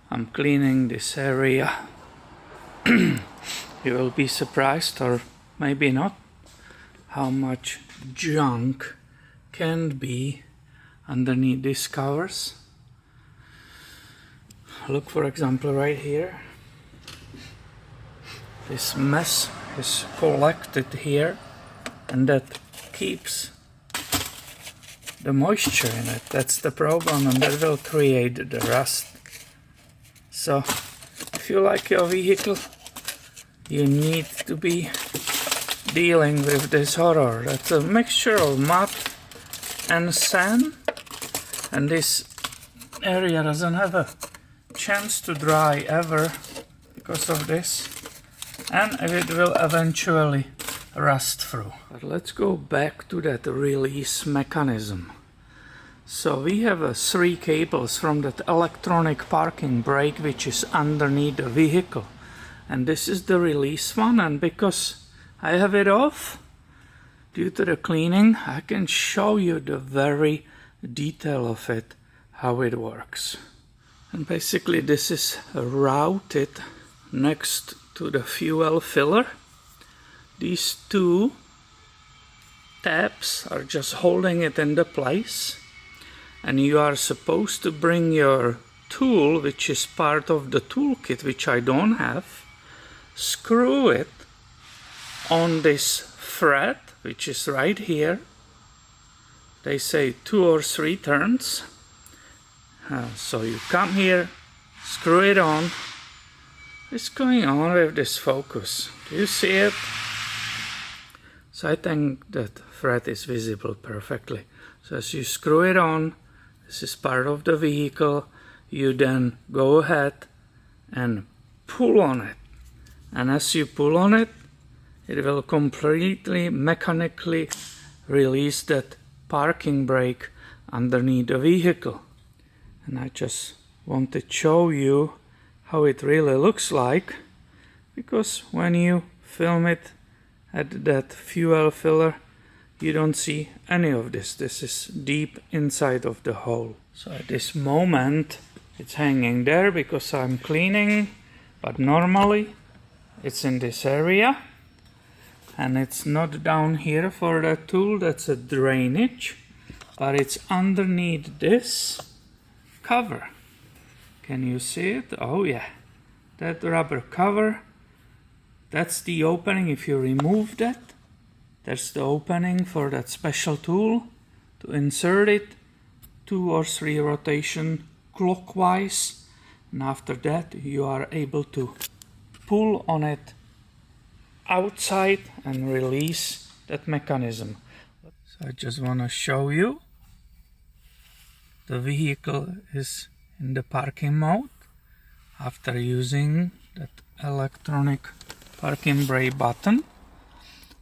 I'm cleaning this area. You will be surprised, or maybe not, how much junk can be underneath these covers. Look, for example, right here. This mess is collected here, and that keeps the moisture in it. That's the problem, and that will create the rust. So if you like your vehicle, you need to be dealing with this horror. That's a mixture of mud and sand, and this area doesn't have a chance to dry ever because of this, and it will eventually rust through. But let's go back to that release mechanism. So we have 3 cables from that electronic parking brake which is underneath the vehicle, and this is the release one, and because I have it off due to the cleaning, I can show you the very detail of it, how it works. And basically this is routed next to the fuel filler. These 2 tabs are just holding it into place, and you are supposed to bring your tool, which is part of the toolkit, which I don't have, screw it on this thread, which is right here. They say 2 or 3 turns. So you come here, screw it on. What's going on with this focus? Do you see it? So I think that thread is visible perfectly. So as you screw it on, this is part of the vehicle, you then go ahead and pull on it. And as you pull on it, it will completely mechanically release that parking brake underneath the vehicle. And I just want to show you how it really looks like, because when you film it at that fuel filler, you don't see any of this. This is deep inside of the hole. So at this moment it's hanging there because I'm cleaning, but normally it's in this area, and it's not down here for the tool, that's a drainage, but it's underneath this cover. Can you see it? Oh yeah, that rubber cover, that's the opening. If you remove that, that's the opening for that special tool to insert it 2 or 3 rotation clockwise, and after that you are able to pull on it outside and release that mechanism. So I just want to show you the vehicle is in the parking mode after using that electronic parking brake button.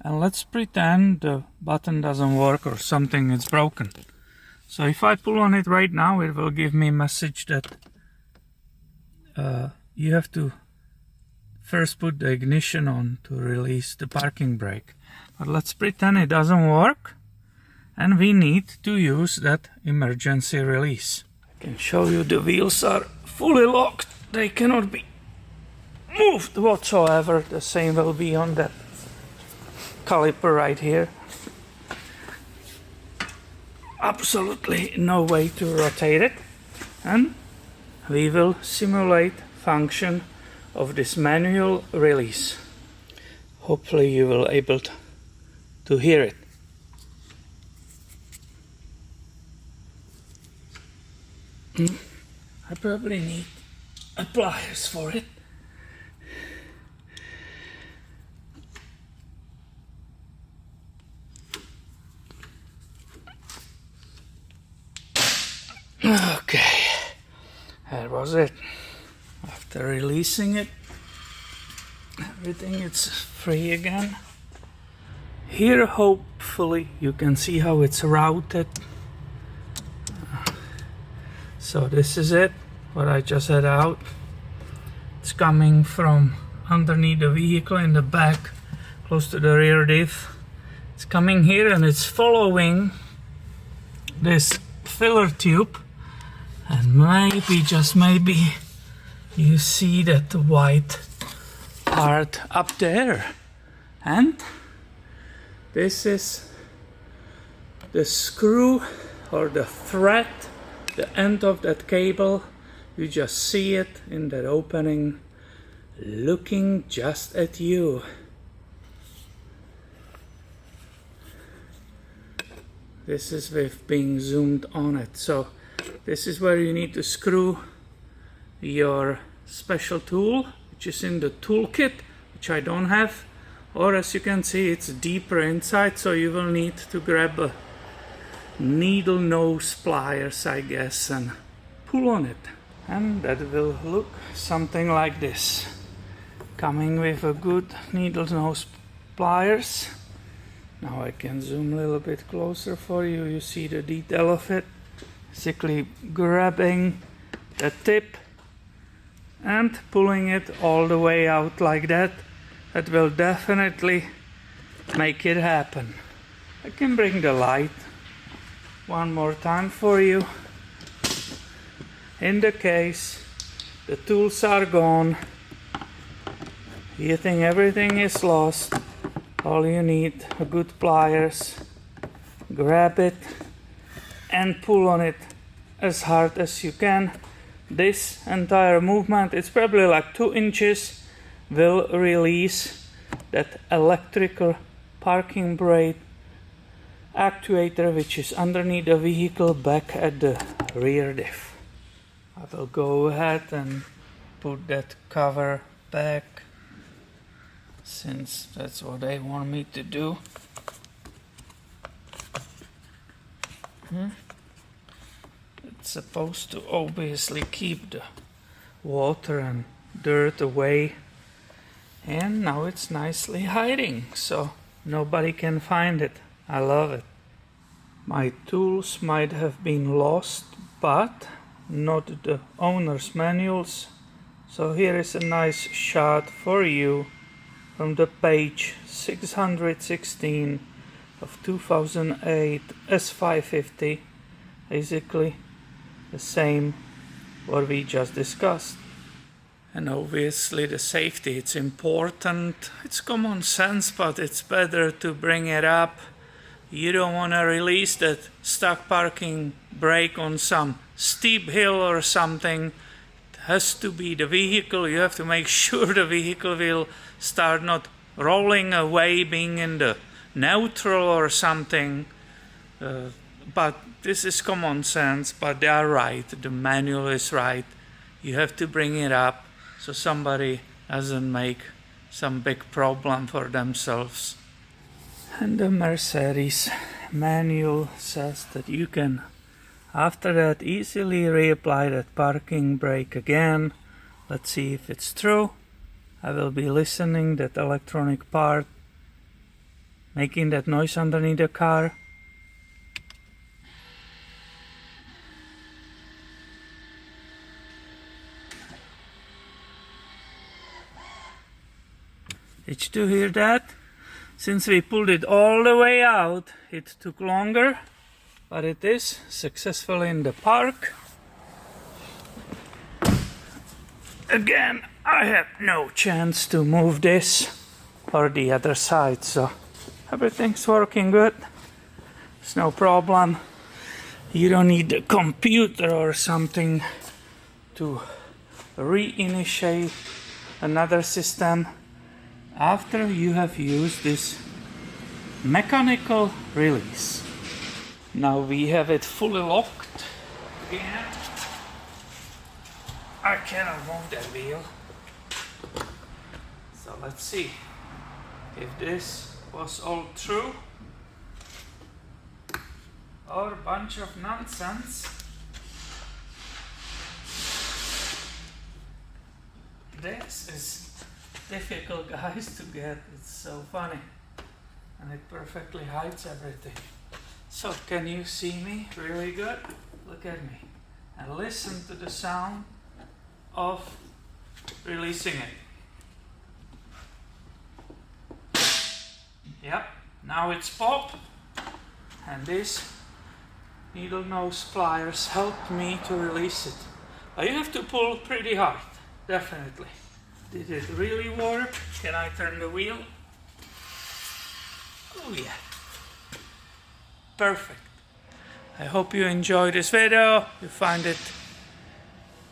And let's pretend the button doesn't work or something is broken. So if I pull on it right now, it will give me a message that you have to first put the ignition on to release the parking brake. But let's pretend it doesn't work, and we need to use that emergency release. I can show you the wheels are fully locked. They cannot be moved whatsoever. The same will be on that caliper right here. Absolutely no way to rotate it, and we will simulate function of this manual release. Hopefully you will able to hear it. I probably need pliers for it. Okay, that was it. After releasing it, everything is free again. Here hopefully you can see how it's routed. So this is it, what I just had out. It's coming from underneath the vehicle in the back, close to the rear diff. It's coming here and it's following this filler tube, and maybe, just maybe, You see that white part up there, and this is the screw or the thread, the end of that cable. You just see it in that opening, looking just at you. This is with being zoomed on it. So this is where you need to screw your special tool, which is in the toolkit, which I don't have. Or as you can see, it's deeper inside, so you will need to grab a needle nose pliers, I guess, and pull on it. And that will look something like this. Coming with a good needle nose pliers. Now I can zoom a little bit closer for you. You see the detail of it. Basically grabbing the tip and pulling it all the way out like that. That will definitely make it happen. I can bring the light one more time for you. In the case, the tools are gone. You think everything is lost. All you need are good pliers. Grab it and pull on it as hard as you can. This entire movement, it's probably like 2 inches, will release that electrical parking brake actuator which is underneath the vehicle back at the rear diff. I will go ahead and put that cover back, since that's what they want me to do. It's supposed to obviously keep the water and dirt away, and now it's nicely hiding so nobody can find it. I love it. My tools might have been lost, but not the owner's manuals. So here is a nice shot for you from the page 616 of 2008 S550, basically the same what we just discussed. And obviously the safety, it's important. It's common sense, but it's better to bring it up. You don't want to release that stuck parking brake on some steep hill or something. It has to be the vehicle. You have to make sure the vehicle will start not rolling away, being in the neutral or something. But this is common sense, but they are right. The manual is right. You have to bring it up so somebody doesn't make some big problem for themselves. And the Mercedes manual says that you can, after that, easily reapply that parking brake again. Let's see if it's true. I will be listening that electronic part making that noise underneath the car. Did you hear that? Since we pulled it all the way out, it took longer, but it is successful in the park. Again, I have no chance to move this or the other side, so everything's working good. It's no problem. You don't need a computer or something to reinitiate another system after you have used this mechanical release. Now we have it fully locked again. I cannot move that wheel. So let's see if this was all true or a bunch of nonsense. This is difficult, guys, to get. It's so funny, and it perfectly hides everything. So can you see me really good? Look at me and listen to the sound of releasing it. Yep, now it's popped, and this needle nose pliers helped me to release it. But you have to pull pretty hard. definitely. Did it really work? Can I turn the wheel? Oh yeah. Perfect. I hope you enjoyed this video, you find it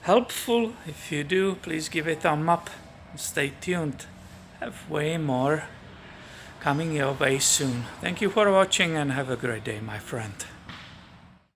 helpful. If you do, please give it a thumb up and stay tuned. Have way more coming your way soon. Thank you for watching and have a great day, my friend.